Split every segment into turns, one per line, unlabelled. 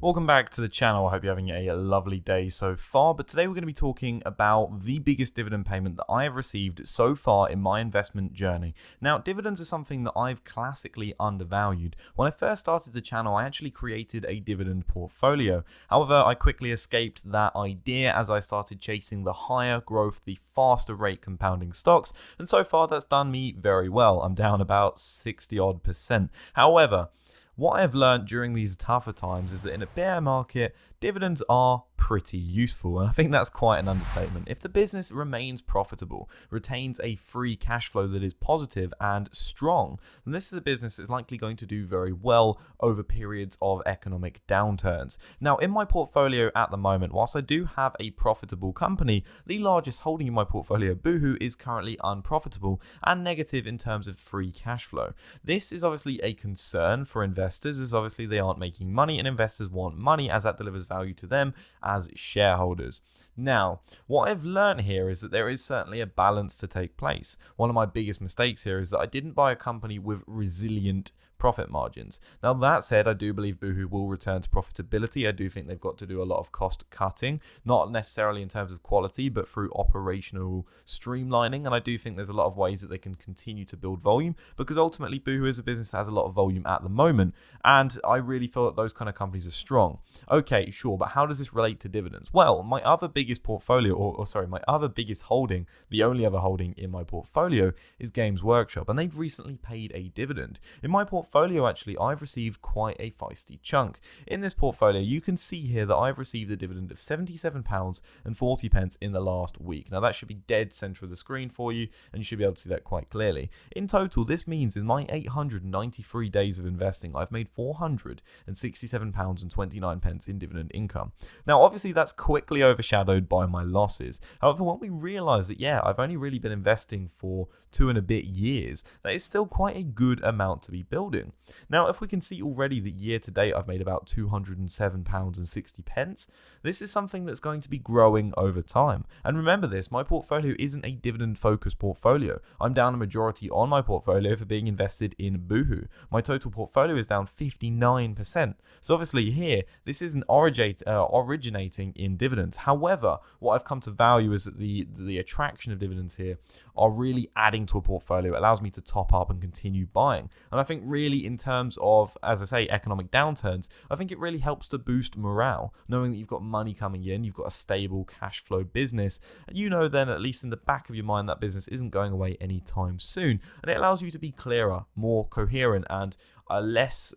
Welcome back to the channel. I hope you're having a lovely day so far, but today we're going to be talking about the biggest dividend payment that I have received so far in my investment journey. Now, dividends are something that I've classically undervalued. When I first started the channel, I actually created a dividend portfolio. However, I quickly escaped that idea as I started chasing the higher growth, the faster rate compounding stocks, and so far that's done me very well. I'm down about 60% odd. However, what I've learned during these tougher times is that in a bear market, dividends are pretty useful, and I think that's quite an understatement. If the business remains profitable, retains a free cash flow that is positive and strong, then this is a business that's likely going to do very well over periods of economic downturns. Now, in my portfolio at the moment, whilst I do have a profitable company, the largest holding in my portfolio, Boohoo, is currently unprofitable and negative in terms of free cash flow. This is obviously a concern for investors, as obviously they aren't making money and investors want money as that delivers value to them as shareholders. Now, what I've learned here is that there is certainly a balance to take place. One of my biggest mistakes here is that I didn't buy a company with resilient profit margins. Now, that said, I do believe Boohoo will return to profitability. I do think they've got to do a lot of cost cutting, not necessarily in terms of quality, but through operational streamlining. And I do think there's a lot of ways that they can continue to build volume, because ultimately Boohoo is a business that has a lot of volume at the moment. And I really feel that those kind of companies are strong. Okay, sure, but how does this relate to dividends? Well, my other biggest portfolio, my other biggest holding, the only other holding in my portfolio is Games Workshop, and they've recently paid a dividend. In my portfolio, actually, I've received quite a feisty chunk. In this portfolio, you can see here that I've received a dividend of £77.40 in the last week. Now, that should be dead center of the screen for you, and you should be able to see that quite clearly. In total, this means in my 893 days of investing, I've made £467.29 in dividend income. Now, obviously, that's quickly overshadowed by my losses. However, when we realize that, I've only really been investing for 2 and a bit years, that is still quite a good amount to be building. Now, if we can see already that year to date, I've made about £207.60, this is something that's going to be growing over time. And remember this, my portfolio isn't a dividend focused portfolio. I'm down a majority on my portfolio for being invested in Boohoo. My total portfolio is down 59%. So obviously here, this isn't originating in dividends. However, what I've come to value is that the attraction of dividends here are really adding to a portfolio. It allows me to top up and continue buying. And I think really in terms of, as I say, economic downturns, I think it really helps to boost morale, knowing that you've got money coming in, you've got a stable cash flow business, and you know then at least in the back of your mind that business isn't going away anytime soon. And it allows you to be clearer, more coherent, and less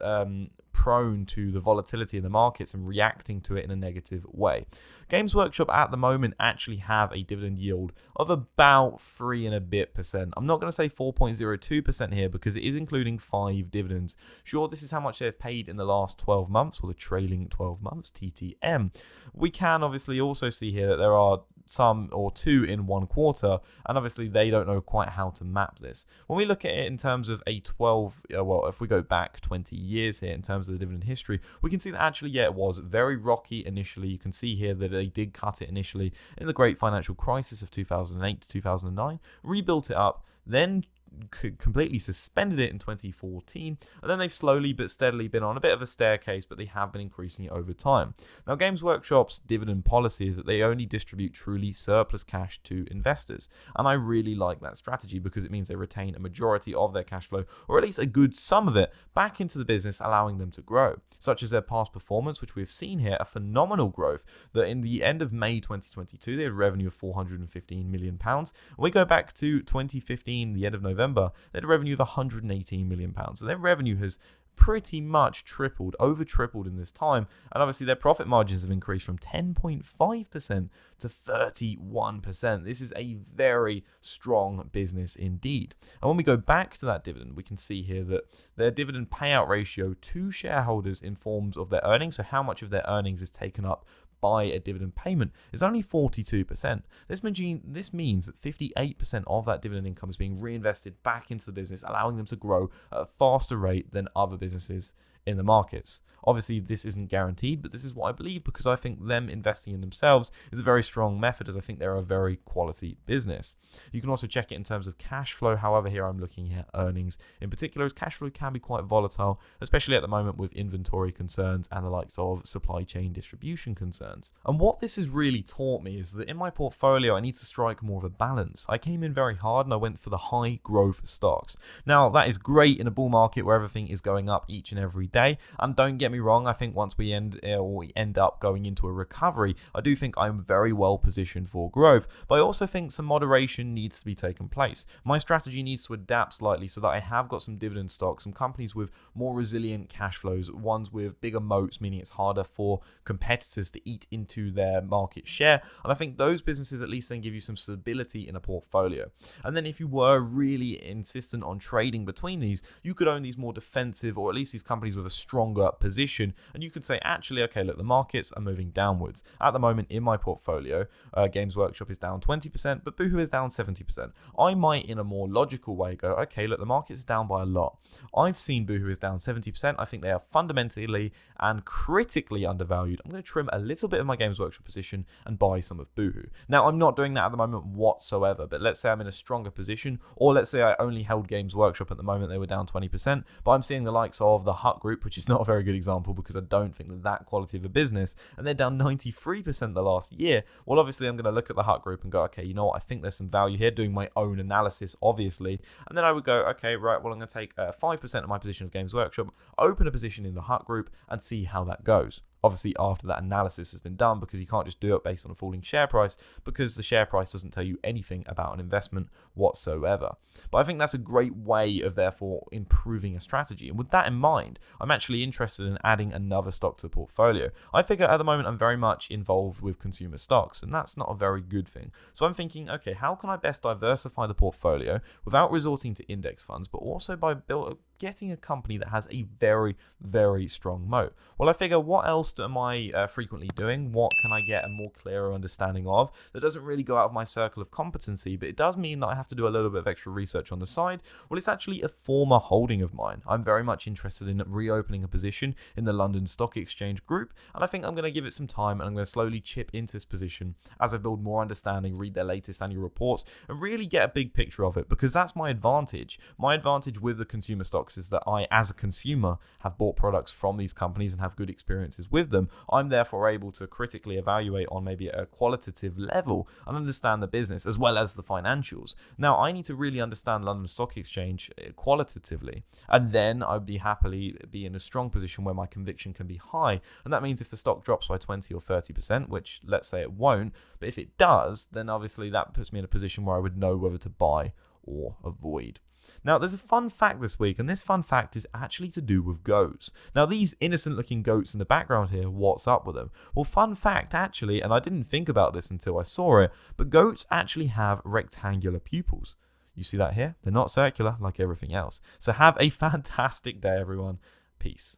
prone to the volatility in the markets and reacting to it in a negative way. Games Workshop at the moment actually have a dividend yield of about 3 and a bit percent. I'm not going to say 4.02% here because it is including 5 dividends. Sure, this is how much they've paid in the last 12 months or the trailing 12 months, TTM. We can obviously also see here that there are some or 2 in 1 quarter, and obviously they don't know quite how to map this. When we look at it in terms of a 12, if we go back 20 years here in terms of the dividend history, we can see that actually, it was very rocky initially. You can see here that they did cut it initially in the great financial crisis of 2008 to 2009, rebuilt it up, then completely suspended it in 2014, and then they've slowly but steadily been on a bit of a staircase, but they have been increasing it over time. Now, Games Workshop's dividend policy is that they only distribute truly surplus cash to investors, and I really like that strategy because it means they retain a majority of their cash flow, or at least a good sum of it, back into the business, allowing them to grow, such as their past performance, which we've seen here, a phenomenal growth, that in the end of May 2022, they had revenue of £415 million. When we go back to 2015, the end of November, they had a revenue of £118 million. So their revenue has pretty much over tripled in this time. And obviously their profit margins have increased from 10.5% to 31%. This is a very strong business indeed. And when we go back to that dividend, we can see here that their dividend payout ratio to shareholders in forms of their earnings, so how much of their earnings is taken up by a dividend payment, is only 42%. This means that 58% of that dividend income is being reinvested back into the business, allowing them to grow at a faster rate than other businesses in the markets. Obviously, this isn't guaranteed, but this is what I believe because I think them investing in themselves is a very strong method, as I think they're a very quality business. You can also check it in terms of cash flow. However, here I'm looking at earnings in particular, as cash flow can be quite volatile, especially at the moment with inventory concerns and the likes of supply chain distribution concerns. And what this has really taught me is that in my portfolio, I need to strike more of a balance. I came in very hard and I went for the high growth stocks. Now, that is great in a bull market where everything is going up each and every day. And don't get me wrong, I think once we end up going into a recovery, I do think I'm very well positioned for growth. But I also think some moderation needs to be taken place. My strategy needs to adapt slightly so that I have got some dividend stocks, some companies with more resilient cash flows, ones with bigger moats, meaning it's harder for competitors to eat into their market share. And I think those businesses at least then give you some stability in a portfolio. And then if you were really insistent on trading between these, you could own these more defensive, or at least these companies with a stronger position. And you could say, actually, okay, look, the markets are moving downwards. At the moment in my portfolio, Games Workshop is down 20%, but Boohoo is down 70%. I might, in a more logical way, go, okay, look, the market's down by a lot. I've seen Boohoo is down 70%. I think they are fundamentally and critically undervalued. I'm going to trim a little bit of my Games Workshop position and buy some of Boohoo. Now, I'm not doing that at the moment whatsoever, but let's say I'm in a stronger position, or let's say I only held Games Workshop at the moment, they were down 20%, but I'm seeing the likes of the Hut Group, which is not a very good example because I don't think that quality of a business, and they're down 93% the last year. Well, obviously, I'm going to look at the Hut Group and go, okay, you know what, I think there's some value here, doing my own analysis, obviously, and then I would go, okay, right, well, I'm going to take 5% of my position of Games Workshop, open a position in the Hut Group, and see how that goes. Obviously, after that analysis has been done, because you can't just do it based on a falling share price, because the share price doesn't tell you anything about an investment whatsoever. But I think that's a great way of therefore improving a strategy. And with that in mind, I'm actually interested in adding another stock to the portfolio. I figure at the moment I'm very much involved with consumer stocks, and that's not a very good thing. So I'm thinking, okay, how can I best diversify the portfolio without resorting to index funds, but also by getting a company that has a very, very strong moat? Well, I figure, what else am I frequently doing? What can I get a more clearer understanding of that doesn't really go out of my circle of competency, but it does mean that I have to do a little bit of extra research on the side? Well, it's actually a former holding of mine. I'm very much interested in reopening a position in the London Stock Exchange Group, and I think I'm going to give it some time, and I'm going to slowly chip into this position as I build more understanding, read their latest annual reports, and really get a big picture of it, because that's my advantage. My advantage with the consumer stocks is that I, as a consumer, have bought products from these companies and have good experiences with them. I'm therefore able to critically evaluate on maybe a qualitative level and understand the business as well as the financials. Now, I need to really understand London Stock Exchange qualitatively, and then I'd be happily be in a strong position where my conviction can be high. And that means if the stock drops by 20 or 30%, which let's say it won't, but if it does, then obviously that puts me in a position where I would know whether to buy or avoid. Now, there's a fun fact this week, and this fun fact is actually to do with goats. Now, these innocent-looking goats in the background here, what's up with them? Well, fun fact, actually, and I didn't think about this until I saw it, but goats actually have rectangular pupils. You see that here? They're not circular like everything else. So have a fantastic day, everyone. Peace.